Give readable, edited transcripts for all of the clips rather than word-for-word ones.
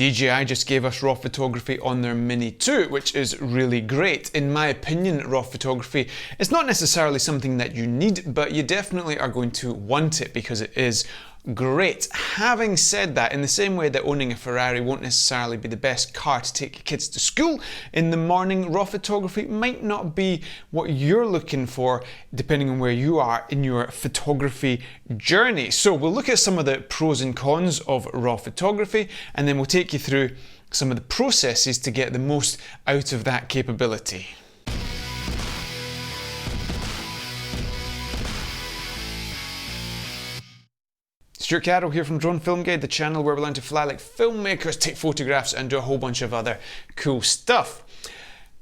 DJI just gave us RAW photography on their Mini 2, which is really great. In my opinion, RAW photography is not necessarily something that you need, but you definitely are going to want it because it is great. Having said that, in the same way that owning a Ferrari won't necessarily be the best car to take your kids to school in the morning, RAW photography might not be what you're looking for depending on where you are in your photography journey. So we'll look at some of the pros and cons of RAW photography, and then we'll take you through some of the processes to get the most out of that capability. Stewart here from Drone Film Guide, the channel where we learn to fly like filmmakers, take photographs and do a whole bunch of other cool stuff.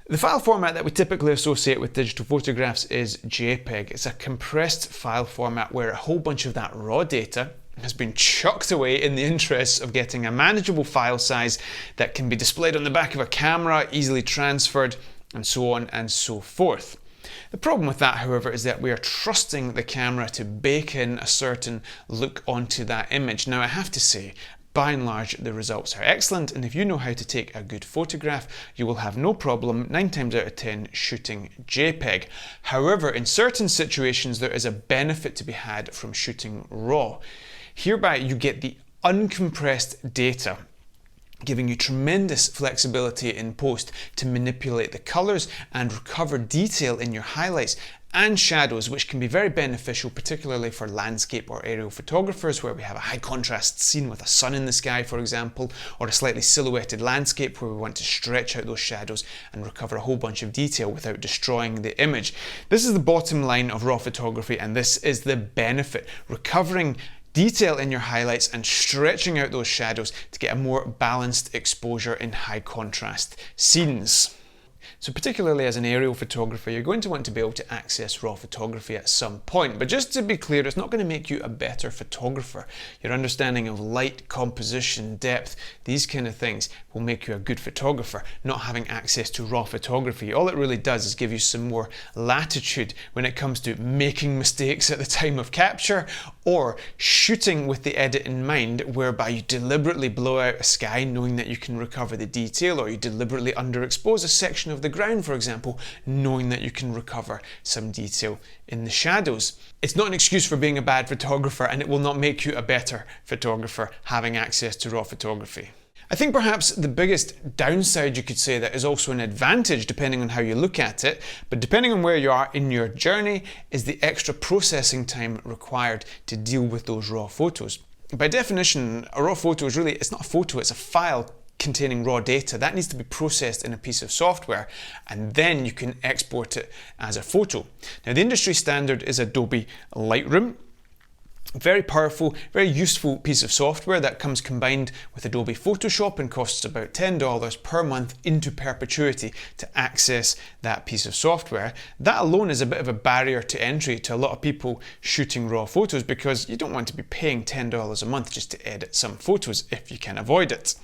The file format that we typically associate with digital photographs is JPEG. It's a compressed file format where a whole bunch of that raw data has been chucked away in the interests of getting a manageable file size that can be displayed on the back of a camera, easily transferred, and so on and so forth. The problem with that, however, is that we are trusting the camera to bake in a certain look onto that image. Now, I have to say, by and large, the results are excellent, and if you know how to take a good photograph, you will have no problem 9 times out of 10 shooting JPEG. However, in certain situations, there is a benefit to be had from shooting RAW. Hereby, you get the uncompressed data, giving you tremendous flexibility in post to manipulate the colors and recover detail in your highlights and shadows, which can be very beneficial, particularly for landscape or aerial photographers where we have a high contrast scene with a sun in the sky, for example, or a slightly silhouetted landscape where we want to stretch out those shadows and recover a whole bunch of detail without destroying the image. This is the bottom line of RAW photography, and this is the benefit: recovering detail in your highlights and stretching out those shadows to get a more balanced exposure in high contrast scenes. So particularly as an aerial photographer, you're going to want to be able to access RAW photography at some point. But just to be clear, it's not going to make you a better photographer. Your understanding of light, composition, depth, these kind of things will make you a good photographer. Not having access to RAW photography, all it really does is give you some more latitude when it comes to making mistakes at the time of capture, or shooting with the edit in mind, whereby you deliberately blow out a sky knowing that you can recover the detail, or you deliberately underexpose a section of the ground, for example, knowing that you can recover some detail in the shadows. It's not an excuse for being a bad photographer, and it will not make you a better photographer having access to RAW photography. I think perhaps the biggest downside, you could say, that is also an advantage depending on how you look at it, but depending on where you are in your journey, is the extra processing time required to deal with those raw photos. By definition, a raw photo is really, it's not a photo, it's a file containing raw data. That needs to be processed in a piece of software, and then you can export it as a photo. Now, the industry standard is Adobe Lightroom. Very powerful, very useful piece of software that comes combined with Adobe Photoshop and costs about $10 per month into perpetuity to access that piece of software. That alone is a bit of a barrier to entry to a lot of people shooting raw photos, because you don't want to be paying $10 a month just to edit some photos if you can avoid it.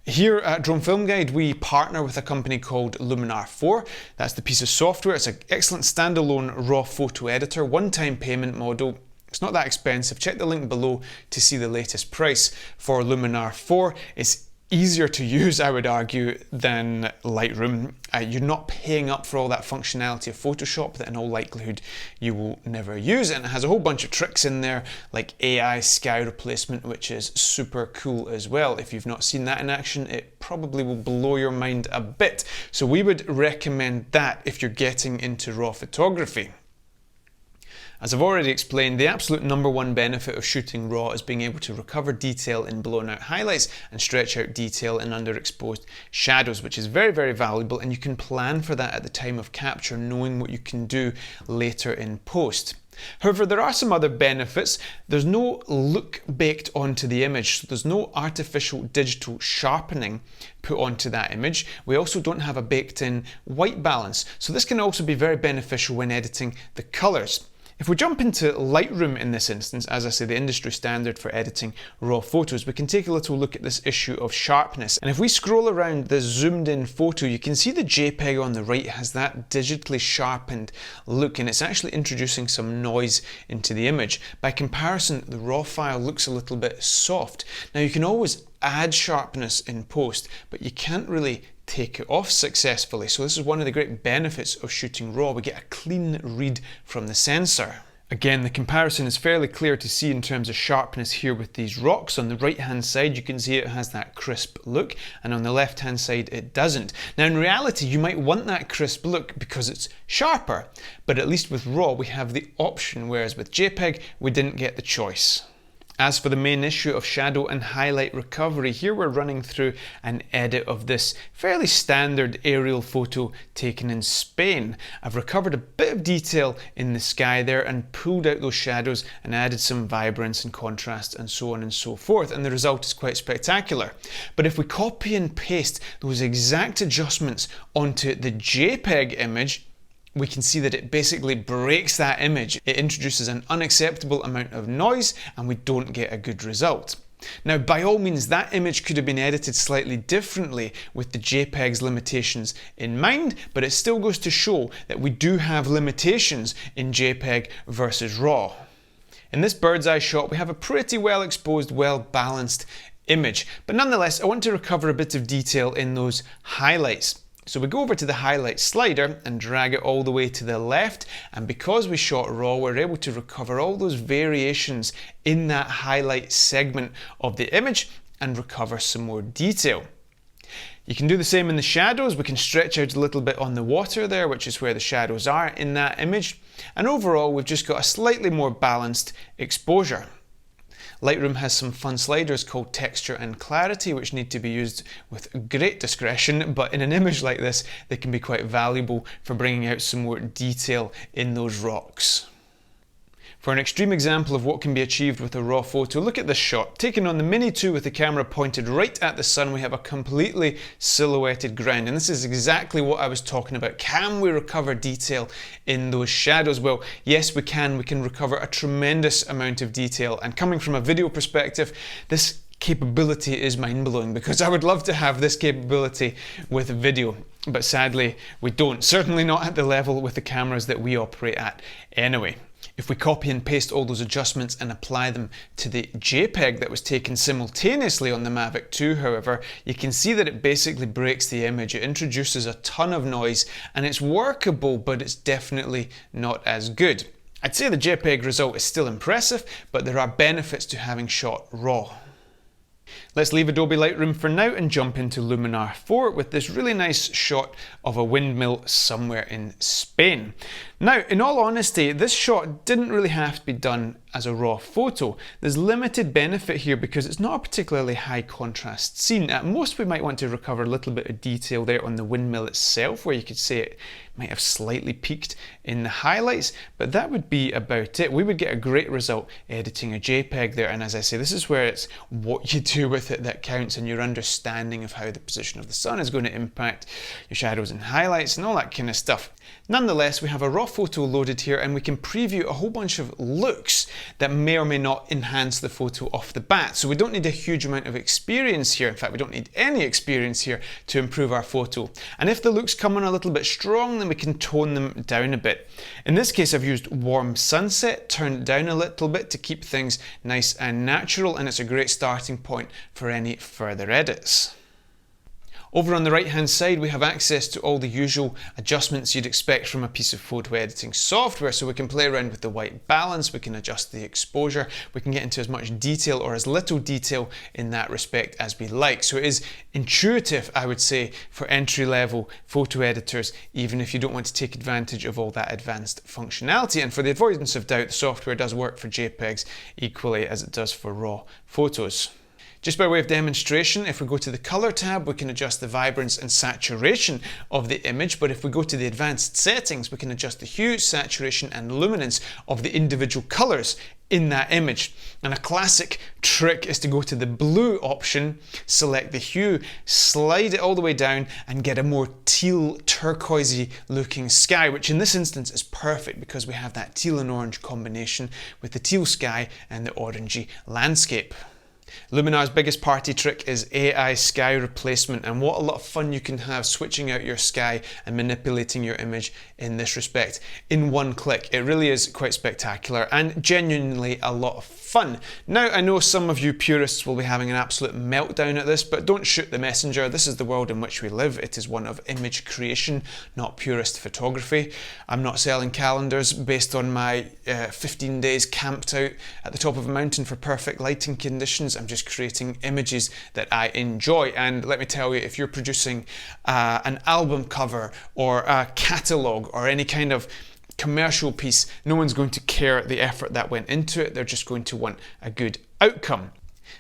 Here at Drone Film Guide, we partner with a company called Luminar 4. That's the piece of software. It's an excellent standalone raw photo editor, one-time payment model. It's not that expensive. Check the link below to see the latest price for Luminar 4. It's easier to use, I would argue, than Lightroom. You're not paying up for all that functionality of Photoshop that in all likelihood you will never use, and it has a whole bunch of tricks in there like AI sky replacement, which is super cool as well. If you've not seen that in action, it probably will blow your mind a bit. So we would recommend that if you're getting into raw photography. As I've already explained, the absolute #1 benefit of shooting RAW is being able to recover detail in blown out highlights and stretch out detail in underexposed shadows, which is very, very valuable, and you can plan for that at the time of capture, knowing what you can do later in post. However, there are some other benefits. There's no look baked onto the image, so there's no artificial digital sharpening put onto that image. We also don't have a baked in white balance, so this can also be very beneficial when editing the colors. If we jump into Lightroom in this instance, as I say, the industry standard for editing raw photos, we can take a little look at this issue of sharpness. And if we scroll around this zoomed in photo, you can see the JPEG on the right has that digitally sharpened look, and it's actually introducing some noise into the image. By comparison, the raw file looks a little bit soft. Now you can always add sharpness in post, but you can't really take it off successfully. So this is one of the great benefits of shooting raw. We get a clean read from the sensor. Again, the comparison is fairly clear to see in terms of sharpness here with these rocks. On the right hand side you can see it has that crisp look, and on the left hand side it doesn't. Now in reality you might want that crisp look because it's sharper, but at least with raw we have the option, whereas with JPEG we didn't get the choice. As for the main issue of shadow and highlight recovery, here we're running through an edit of this fairly standard aerial photo taken in Spain. I've recovered a bit of detail in the sky there and pulled out those shadows and added some vibrance and contrast and so on and so forth, and the result is quite spectacular. But if we copy and paste those exact adjustments onto the JPEG image, we can see that it basically breaks that image. It introduces an unacceptable amount of noise and we don't get a good result. Now, by all means, that image could have been edited slightly differently with the JPEG's limitations in mind, but it still goes to show that we do have limitations in JPEG versus RAW. In this bird's eye shot, we have a pretty well exposed, well balanced image, but nonetheless, I want to recover a bit of detail in those highlights. So we go over to the highlight slider and drag it all the way to the left, and because we shot raw, we're able to recover all those variations in that highlight segment of the image and recover some more detail. You can do the same in the shadows. We can stretch out a little bit on the water there, which is where the shadows are in that image, and overall we've just got a slightly more balanced exposure. Lightroom has some fun sliders called texture and clarity, which need to be used with great discretion, but in an image like this they can be quite valuable for bringing out some more detail in those rocks. For an extreme example of what can be achieved with a raw photo, look at this shot. Taken on the Mini 2 with the camera pointed right at the sun, we have a completely silhouetted ground, and this is exactly what I was talking about. Can we recover detail in those shadows? Well, yes we can. We can recover a tremendous amount of detail, and coming from a video perspective, this capability is mind-blowing, because I would love to have this capability with video, but sadly we don't. Certainly not at the level with the cameras that we operate at anyway. If we copy and paste all those adjustments and apply them to the JPEG that was taken simultaneously on the Mavic 2, however, you can see that it basically breaks the image. It introduces a ton of noise, and it's workable, but it's definitely not as good. I'd say the JPEG result is still impressive, but there are benefits to having shot raw. Let's leave Adobe Lightroom for now and jump into Luminar 4 with this really nice shot of a windmill somewhere in Spain. Now, in all honesty, this shot didn't really have to be done as a raw photo. There's limited benefit here because it's not a particularly high contrast scene. At most we might want to recover a little bit of detail there on the windmill itself, where you could say it might have slightly peaked in the highlights, but that would be about it. We would get a great result editing a JPEG there, and as I say, this is where it's what you do with it that counts, and your understanding of how the position of the sun is going to impact your shadows and highlights and all that kind of stuff. Nonetheless, we have a raw photo loaded here, and we can preview a whole bunch of looks that may or may not enhance the photo off the bat. So we don't need a huge amount of experience here. In fact, we don't need any experience here to improve our photo. And if the looks come on a little bit strong, then we can tone them down a bit. In this case, I've used warm sunset, turned it down a little bit to keep things nice and natural, and it's a great starting point for any further edits. Over on the right hand side we have access to all the usual adjustments you'd expect from a piece of photo editing software, so we can play around with the white balance, we can adjust the exposure, we can get into as much detail or as little detail in that respect as we like. So it is intuitive, I would say, for entry-level photo editors, even if you don't want to take advantage of all that advanced functionality. And for the avoidance of doubt, the software does work for JPEGs equally as it does for raw photos. Just by way of demonstration, if we go to the color tab, we can adjust the vibrance and saturation of the image, but if we go to the advanced settings, we can adjust the hue, saturation and luminance of the individual colors in that image. And a classic trick is to go to the blue option, select the hue, slide it all the way down and get a more teal turquoisey looking sky, which in this instance is perfect because we have that teal and orange combination with the teal sky and the orangey landscape. Luminar's biggest party trick is AI sky replacement, and what a lot of fun you can have switching out your sky and manipulating your image in this respect in one click. It really is quite spectacular and genuinely a lot of fun. Now, I know some of you purists will be having an absolute meltdown at this, but don't shoot the messenger. This is the world in which we live. It is one of image creation, not purist photography. I'm not selling calendars based on my 15 days camped out at the top of a mountain for perfect lighting conditions. I'm just creating images that I enjoy. And let me tell you, if you're producing an album cover or a catalogue or any kind of commercial piece, no one's going to care the effort that went into it. They're just going to want a good outcome.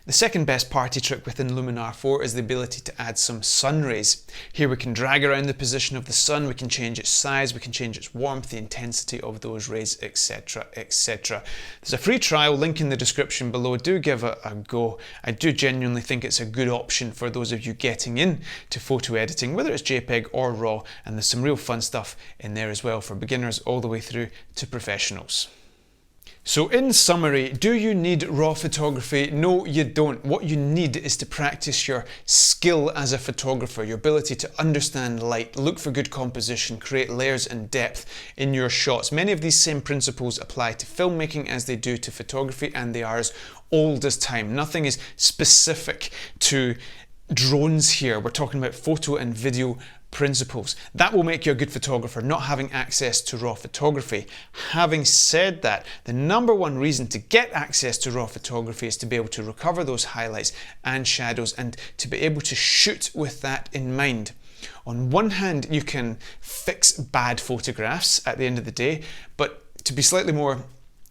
The second best party trick within Luminar 4 is the ability to add some sun rays. Here we can drag around the position of the sun, we can change its size, we can change its warmth, the intensity of those rays, etc, etc. There's a free trial, link in the description below. Do give it a go. I do genuinely think it's a good option for those of you getting into photo editing, whether it's JPEG or RAW, and there's some real fun stuff in there as well for beginners all the way through to professionals. So in summary, do you need raw photography? No, you don't. What you need is to practice your skill as a photographer, your ability to understand light, look for good composition, create layers and depth in your shots. Many of these same principles apply to filmmaking as they do to photography, and they are as old as time. Nothing is specific to drones here. We're talking about photo and video principles. That will make you a good photographer, not having access to raw photography. Having said that, the number one reason to get access to raw photography is to be able to recover those highlights and shadows and to be able to shoot with that in mind. On one hand, you can fix bad photographs at the end of the day, but to be slightly more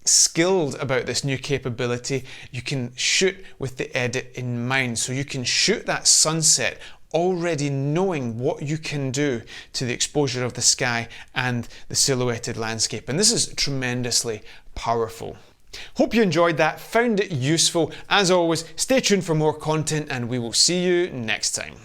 skilled about this new capability, you can shoot with the edit in mind. So you can shoot that sunset already knowing what you can do to the exposure of the sky and the silhouetted landscape. And this is tremendously powerful. Hope you enjoyed that, found it useful. As always, stay tuned for more content and we will see you next time.